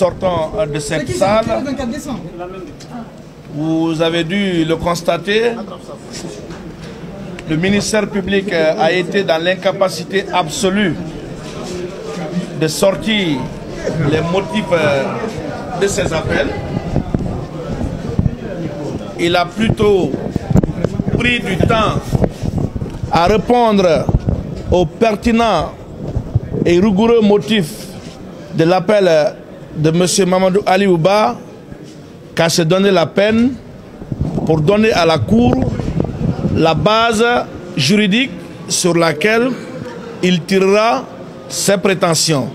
sortant de cette salle, vous avez dû le constater, le ministère public a été dans l'incapacité absolue de sortir les motifs de ces appels. Il a plutôt pris du temps à répondre aux pertinents et rigoureux motifs de l'appel de M. Mamadou Ali Ouba qu'à se donner la peine pour donner à la Cour la base juridique sur laquelle il tirera ses prétentions.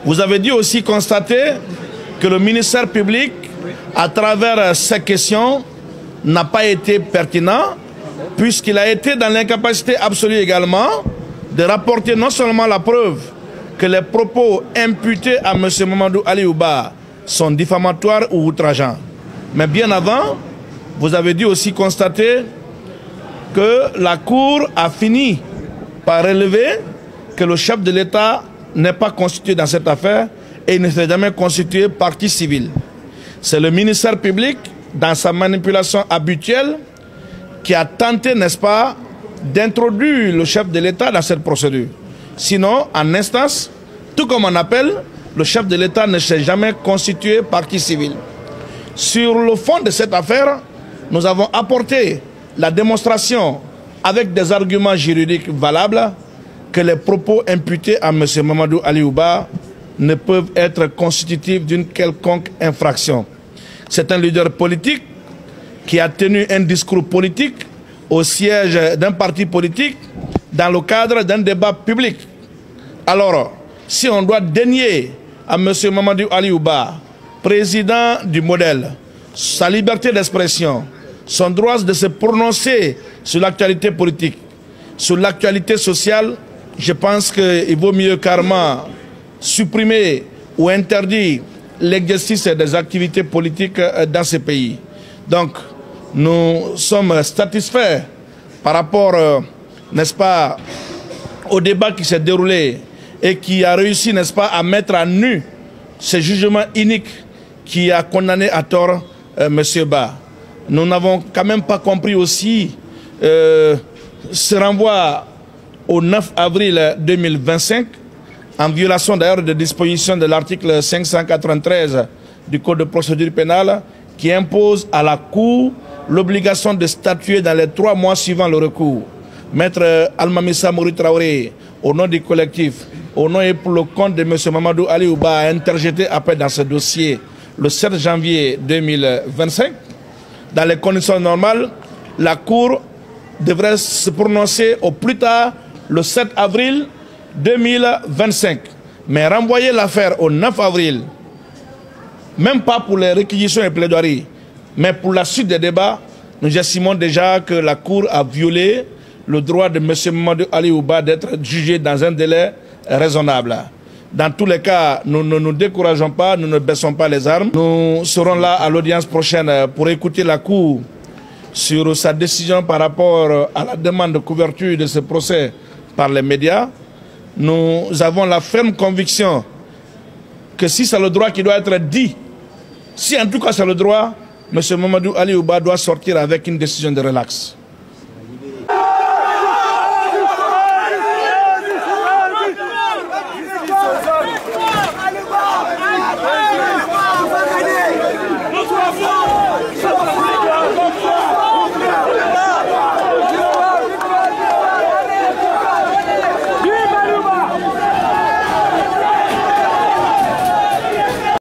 Vous avez dû aussi constater que le ministère public, à travers ces questions, n'a pas été pertinent, puisqu'il a été dans l'incapacité absolue également de rapporter non seulement la preuve que les propos imputés à M. Mamadou Ali Ouba sont diffamatoires ou outrageants, mais bien avant, vous avez dû aussi constater que la Cour a fini par relever que le chef de l'État n'est pas constitué dans cette affaire et ne s'est jamais constitué partie civile. C'est le ministère public, dans sa manipulation habituelle, qui a tenté, n'est-ce pas, d'introduire le chef de l'État dans cette procédure. Sinon, en instance, tout comme on appelle, le chef de l'État ne s'est jamais constitué partie civile. Sur le fond de cette affaire, nous avons apporté la démonstration, avec des arguments juridiques valables, que les propos imputés à M. Mamadou Ali Ouba ne peuvent être constitutifs d'une quelconque infraction. C'est un leader politique qui a tenu un discours politique au siège d'un parti politique dans le cadre d'un débat public. Alors, si on doit dénier à M. Mamadou Ali Ouba, président du modèle, sa liberté d'expression, son droit de se prononcer sur l'actualité politique, sur l'actualité sociale, je pense qu'il vaut mieux carrément supprimer ou interdire l'exercice des activités politiques dans ce pays. Donc, nous sommes satisfaits par rapport, n'est-ce pas, au débat qui s'est déroulé et qui a réussi, n'est-ce pas, à mettre à nu ce jugement inique qui a condamné à tort M. Ba. Nous n'avons quand même pas compris aussi ce renvoi au 9 avril 2025, en violation d'ailleurs des dispositions de l'article 593 du Code de procédure pénale, qui impose à la Cour l'obligation de statuer dans les 3 mois suivant le recours. Maître Almamissa Mouri Traoré, au nom du collectif, au nom et pour le compte de M. Mamadou Ali Ouba, a interjeté appel dans ce dossier le 7 janvier 2025. Dans les conditions normales, la Cour devrait se prononcer au plus tard le 7 avril 2025. Mais renvoyer l'affaire au 9 avril, même pas pour les réquisitions et plaidoiries, mais pour la suite des débats, nous estimons déjà que la Cour a violé le droit de M. Mamadou Ali Ouba d'être jugé dans un délai raisonnable. Dans tous les cas, nous ne nous décourageons pas, nous ne baissons pas les armes. Nous serons là à l'audience prochaine pour écouter la Cour sur sa décision par rapport à la demande de couverture de ce procès par les médias. Nous avons la ferme conviction que si c'est le droit qui doit être dit, si en tout cas c'est le droit, M. Mamadou Ali Ouba doit sortir avec une décision de relax.